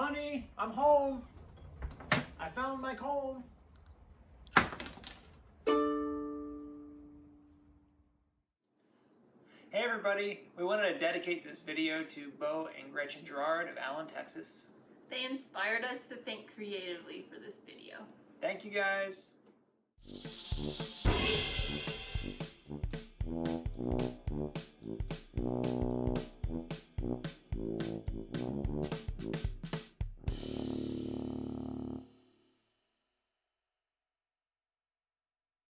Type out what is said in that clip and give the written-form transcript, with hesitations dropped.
Honey, I'm home. I found my comb. Hey everybody, we wanted to dedicate this video to Bo and Gretchen Gerard of Allen, Texas. They inspired us to think creatively for this video. Thank you guys.